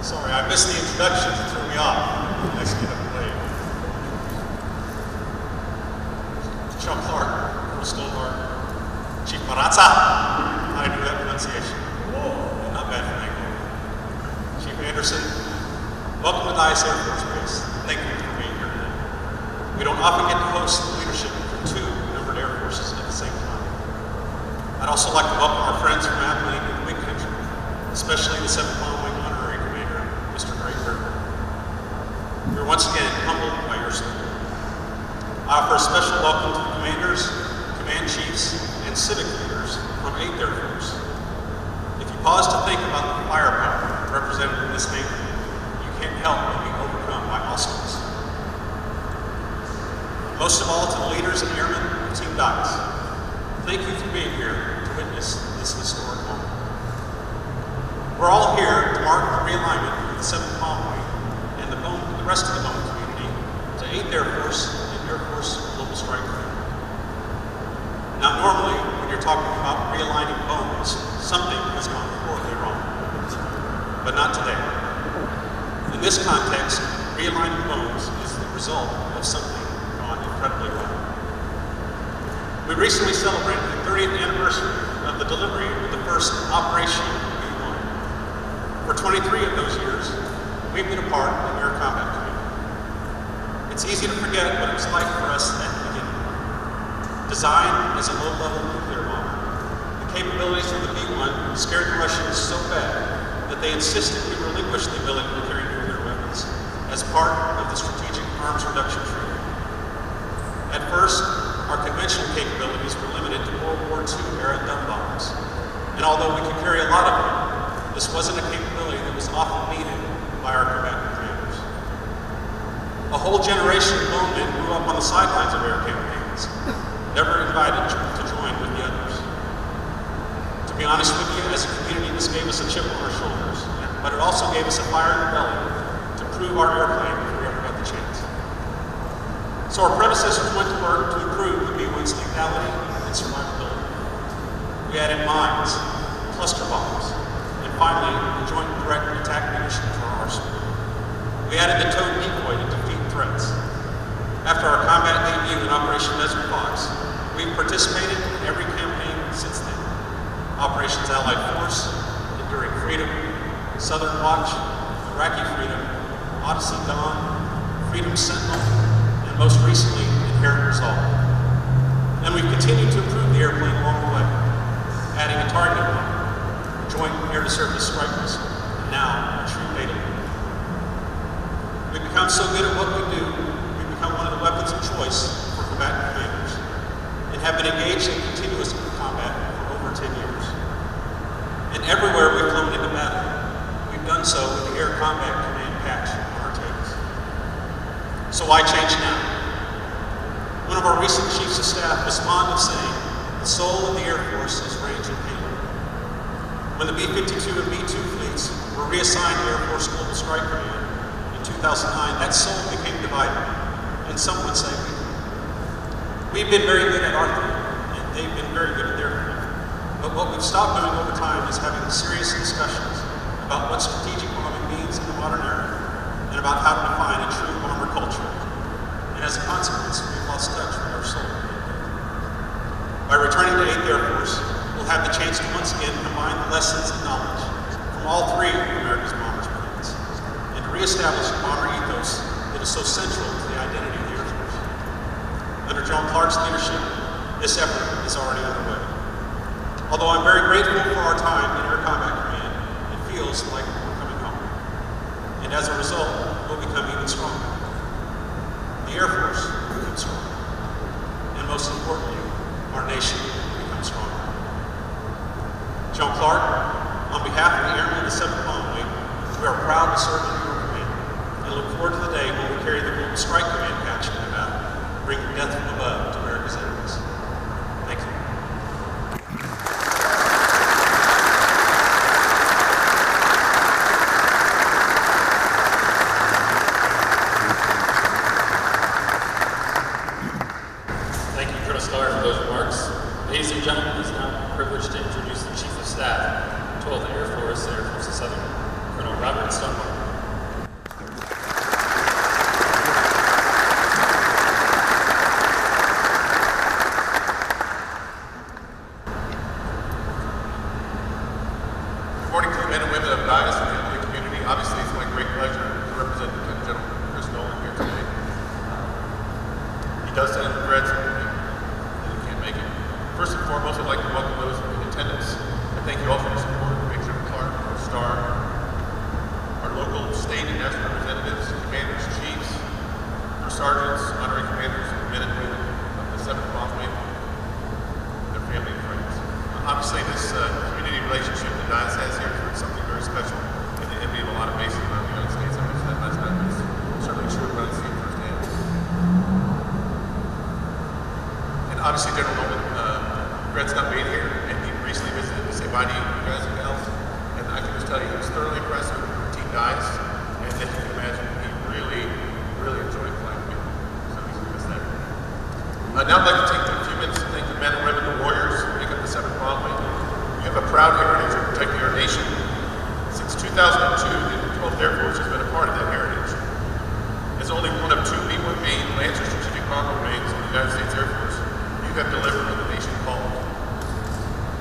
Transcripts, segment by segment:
Sorry, I missed the introduction. It threw me off. Nice to get up late. Sean Clark, Colonel Stolbar, Chief Marazza. How do I do that pronunciation? Whoa, not bad for me. Chief Anderson, welcome to Dyess Air Force Base. Thank you for being here today. We don't often get to host the leadership from two numbered air forces at the same time. I'd also like to welcome our friends from Airman and the Big Country, especially the 7th Bomb Wing Honorary Commander, Mr. Greg Airman. We are once again humbled by your support. I offer a special welcome to the commanders, command chiefs, and civic leaders from 8th Air Force. If you pause to think about the firepower represented in this name, you can't help but be overcome by awesomeness. Most of all, to the leaders and airmen of Team Dyess, thank you for being here to witness this historic moment. We're all here to mark the realignment of the 7th Bomb Wing and the rest of the Bomb community to 8th Air Force and Air Force Global Strike Command. Now, normally, when you're talking about realigning bones, something has gone horribly wrong, but not today. In this context, realigning bones is the result of something gone incredibly wrong. We recently celebrated the 30th anniversary of the delivery of the first Operation B1. For 23 of those years, we've been a part of Air Combat Command. It's easy to forget what it was like for us at the beginning. Designed as a low-level nuclear bomber, the capabilities of the B1 scared the Russians so bad that they insisted we relinquish the ability to carry nuclear weapons as part of the Strategic Arms Reduction Treaty. At first, our conventional capabilities were limited to World War II era dumb bombs. And although we could carry a lot of them, this wasn't a capability that was often needed by our combatant commanders. A whole generation of bowmen grew up on the sidelines of air campaigns, never invited to join with the others. To be honest with you, as a community, this gave us a chip on our shoulders, but it also gave us a fire in the belly to prove our airplane if we ever got the chance. So our predecessors went to work to improve the B-1's lethality and survivability. We added mines, cluster bombs, and finally, the Joint Direct Attack Munition to our arsenal. We added the towed decoy to defeat threats. After our combat debut in Operation Desert Fox, we've participated in every campaign since then. Operations Allied Force, Enduring Freedom, Southern Watch, Iraqi Freedom, Odyssey Dawn, Freedom Sentinel, most recently, Inherent Resolve. And we've continued to improve the airplane along the way, adding a targeted one, a Joint Air-to-Surface Strike Missile, and now a true beta. We've become so good at what we do, we've become one of the weapons of choice for combatant commanders, and have been engaged in continuous combat for over 10 years. And everywhere we've flown into battle, we've done so with the Air Combat Command patch on our tails. So why change now? One of our recent chiefs of staff was fond of saying, the soul of the Air Force is range and payload. When the B-52 and B-2 fleets were reassigned to Air Force Global Strike Command in 2009, that soul became divided, and some would say we've been very good at our thing, and they've been very good at their thing. But what we've stopped doing over time is having serious discussions about what strategic bombing means in the modern era, and about how to define a true bomber culture. And as a consequence, we've lost touch with our soul. By returning to 8th Air Force, we'll have the chance to once again combine the lessons and knowledge from all three of America's bombers plans, and to reestablish a bomber ethos that is so central to the identity of the Air Force. Under John Clark's leadership, this effort is already underway. Although I'm very grateful for our time in Air Combat Command, it feels like we're coming home. And as a result, we'll become even stronger. The Air Force will become stronger. And most importantly, our nation will become stronger. John Clark, on behalf of the Airmen of the 7th Bomb Wing, we are proud to serve under your command and look forward to the day when we carry the Global Strike Command patch into battle, bringing death from above to America's enemies. Thank you. Ladies and gentlemen, it is now a privilege to introduce the Chief of Staff, 12th Air Force, Air Force of Southern, Colonel Robert Stonewall. Good morning to the men and women of Dyess and the AFB community. Obviously, it's my great pleasure to represent Lieutenant General Chris Nolan here today. He does send regrets that he can't make it. First and foremost, I'd like to welcome those in attendance. I thank you all for your support. Major Clark, our star, our local, state, and national representatives, commanders, chiefs, our sergeants, honorary commanders, and men and women of the 7th Bomb Wing, their family and friends. Obviously, this community relationship that Dyess has here is something very special in the envy of a lot of bases around the United States. I mentioned that last night, but it's certainly true when I see it firsthand. And obviously, General Nolan regrets not being here, and he recently visited to say bye to you guys and gals. And I can just tell you, he was thoroughly impressed with Team Dyess, and as you can imagine, he really enjoyed flying with you. So he's going to miss that. Now I'd like to take a few minutes to thank the men and women, the warriors who make up the 7th Bomb Wing. We have a proud heritage of protecting our nation. Since 2002, the 12th Air Force has been a part of that heritage. As only one of 2 B-1 Maine Lancer Strategic Bomber Wings in the United States Air Force, you have delivered when the nation called.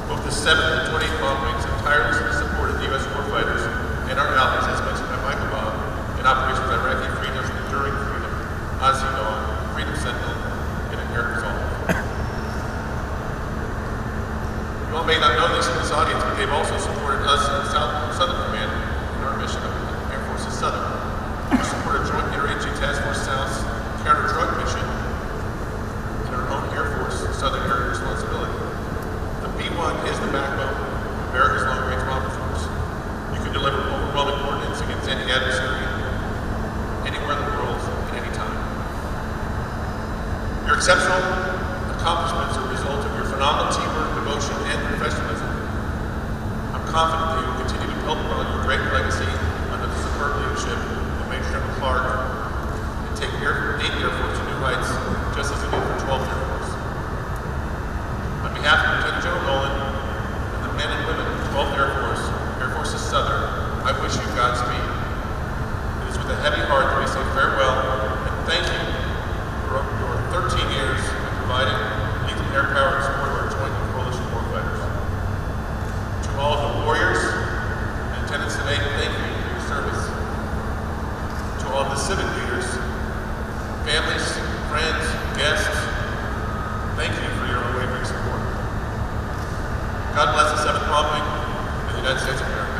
Both the 7th and 20th Bomb Wings have tirelessly supported the U.S. warfighters and our allies, as mentioned by Michael Bob, in operations Iraqi Freedom, Enduring Freedom, Ozzy Dawn, Freedom Sentinel, and Air Resolve. You all may not know this in this audience, but they've also supported us in the Southern Command in our mission of the Air Force's Southern. We supported Joint Interagency Task Force South's counter-drug mission in our own Air Force Southern Area responsibility. The B-1 is the backbone of America's long-range bomber force. You can deliver overwhelming ordnance against any adversary anywhere in the world at any time. Your exceptional accomplishments are a result of your phenomenal teamwork, devotion, and professionalism. I'm confident that you will continue to build upon your great legacy under the superb leadership of Major General Clark and take 8th Air Force to new heights, just as it did for 12th Air Force. On behalf of Lieutenant General Nolan and the men and women of the 12th Air Force, Air Force's Southern, I wish you Godspeed. It is with a heavy heart that we say farewell and thank you for your 13 years of providing lethal air power and support of our joint and coalition warfighters. To all of the warriors and attendants today, thank you for your service. To all of the civic leaders, families, friends, guests, thank you for your unwavering support. God bless the 7th Bomb Wing and the United States of America.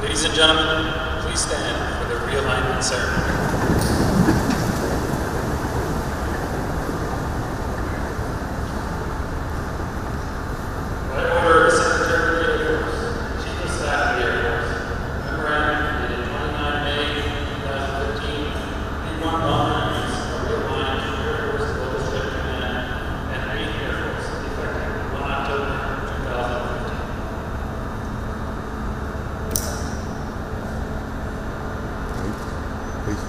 Ladies and gentlemen, please stand for the realignment ceremony. Please.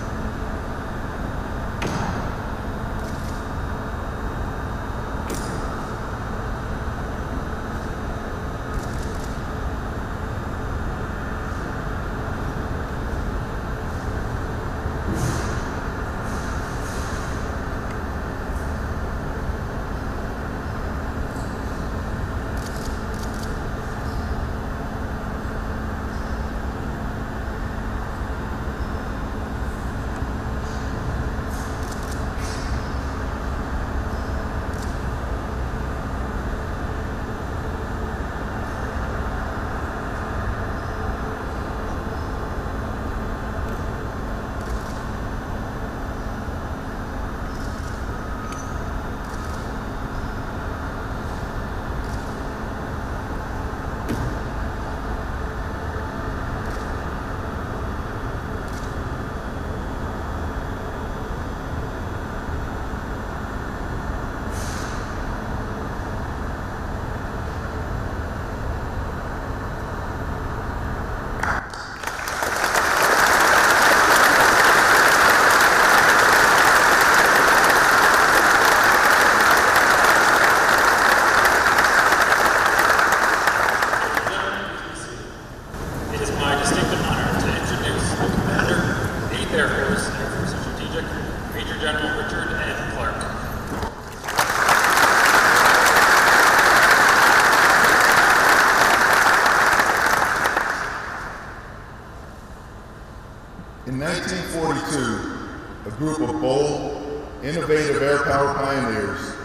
In 1942, a group of bold, innovative air power pioneers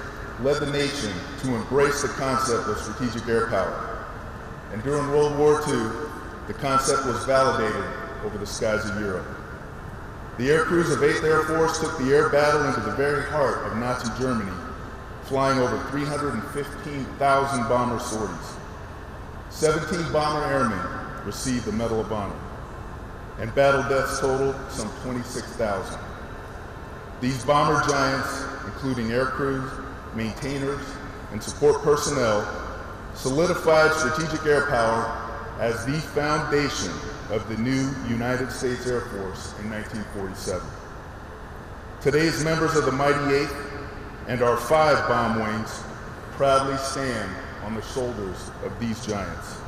led the nation to embrace the concept of strategic air power. And during World War II, the concept was validated over the skies of Europe. The air crews of 8th Air Force took the air battle into the very heart of Nazi Germany, flying over 315,000 bomber sorties. 17 bomber airmen received the Medal of Honor, and battle deaths totaled some 26,000. These bomber giants, including air crews, maintainers, and support personnel, solidified strategic air power as the foundation of the new United States Air Force in 1947. Today's members of the mighty 8th and our 5 bomb wings proudly stand on the shoulders of these giants.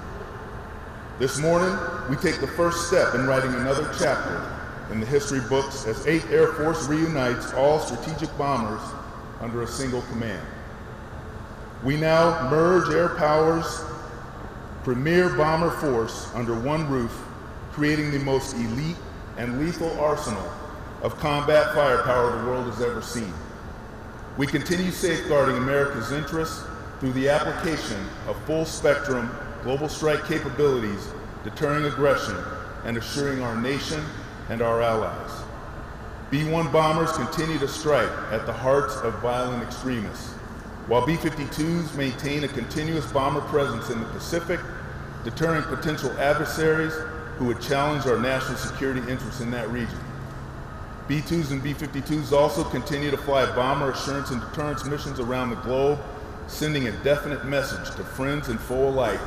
This morning, we take the first step in writing another chapter in the history books as 8th Air Force reunites all strategic bombers under a single command. We now merge Air Power's premier bomber force under one roof, creating the most elite and lethal arsenal of combat firepower the world has ever seen. We continue safeguarding America's interests through the application of full-spectrum global strike capabilities, deterring aggression, and assuring our nation and our allies. B-1 bombers continue to strike at the hearts of violent extremists, while B-52s maintain a continuous bomber presence in the Pacific, deterring potential adversaries who would challenge our national security interests in that region. B-2s and B-52s also continue to fly bomber assurance and deterrence missions around the globe, sending a definite message to friends and foe alike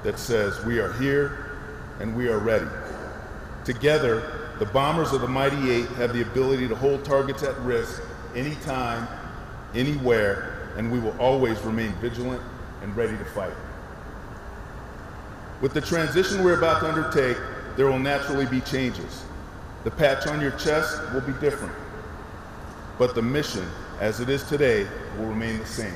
that says we are here and we are ready. Together, the bombers of the mighty 8 have the ability to hold targets at risk anytime, anywhere, and we will always remain vigilant and ready to fight. With the transition we're about to undertake, there will naturally be changes. The patch on your chest will be different, but the mission, as it is today, will remain the same.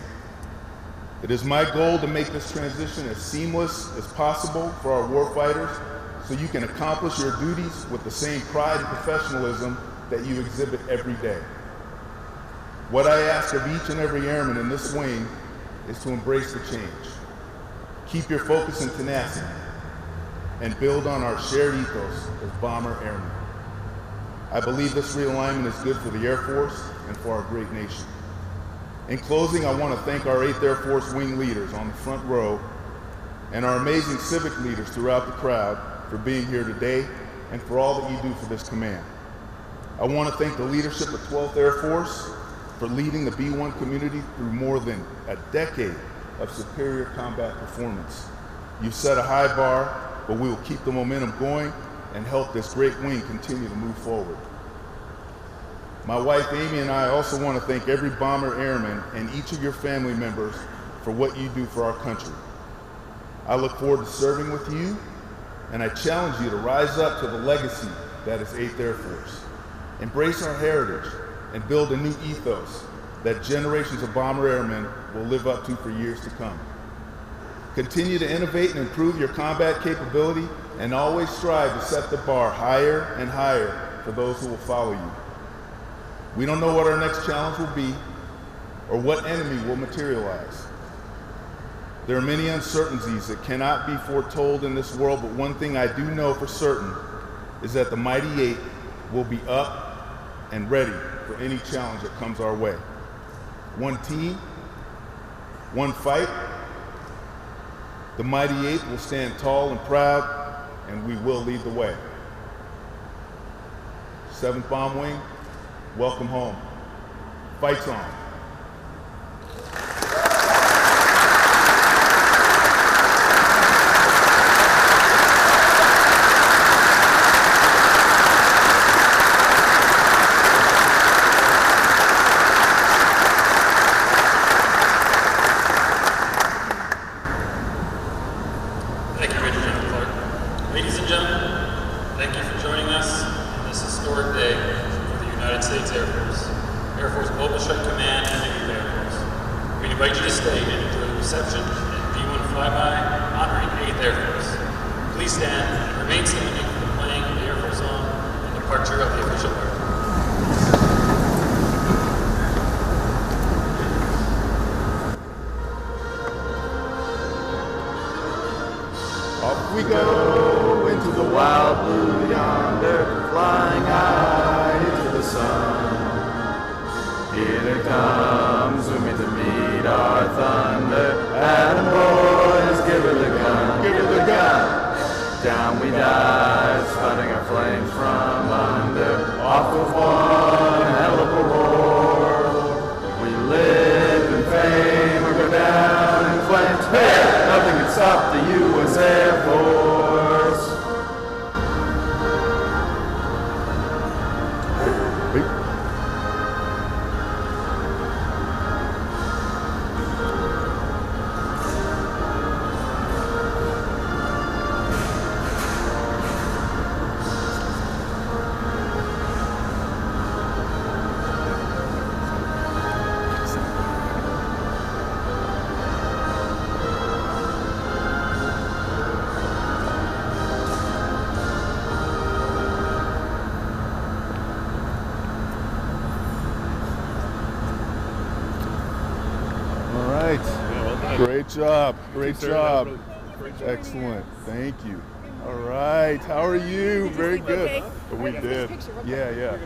It is my goal to make this transition as seamless as possible for our warfighters, so you can accomplish your duties with the same pride and professionalism that you exhibit every day. What I ask of each and every airman in this wing is to embrace the change. Keep your focus and tenacity, and build on our shared ethos as bomber airmen. I believe this realignment is good for the Air Force and for our great nation. In closing, I want to thank our 8th Air Force wing leaders on the front row and our amazing civic leaders throughout the crowd for being here today and for all that you do for this command. I want to thank the leadership of 12th Air Force for leading the B-1 community through more than a decade of superior combat performance. You've set a high bar, but we will keep the momentum going and help this great wing continue to move forward. My wife Amy and I also want to thank every bomber airman and each of your family members for what you do for our country. I look forward to serving with you, and I challenge you to rise up to the legacy that is 8th Air Force. Embrace our heritage and build a new ethos that generations of bomber airmen will live up to for years to come. Continue to innovate and improve your combat capability, and always strive to set the bar higher and higher for those who will follow you. We don't know what our next challenge will be or what enemy will materialize. There are many uncertainties that cannot be foretold in this world, but one thing I do know for certain is that the mighty 8 will be up and ready for any challenge that comes our way. One team, one fight. The mighty 8 will stand tall and proud, and we will lead the way. 7th Bomb Wing, welcome home. Fight's on. Ladies and gentlemen, thank you for joining us on this historic day for the United States Air Force, Air Force Global Strike Command, and 8th Air Force. We invite you to stay and enjoy the reception and B-1 flyby honoring 8th Air Force. Please stand and remain standing for the playing of the Air Force song and departure. out blue yonder, flying high into the sun. Here it comes, zooming to meet our thunder. Adam boys, give her the gun, give her the gun. Down we dive, spouting our flames from under. Off with one hell of a roar. We live in fame or go down in flames. Hey, nothing can stop the U.S. Air Force. Great job. Great job. Excellent. Thank you. All right. How are you? Very good. We did. Yeah, yeah.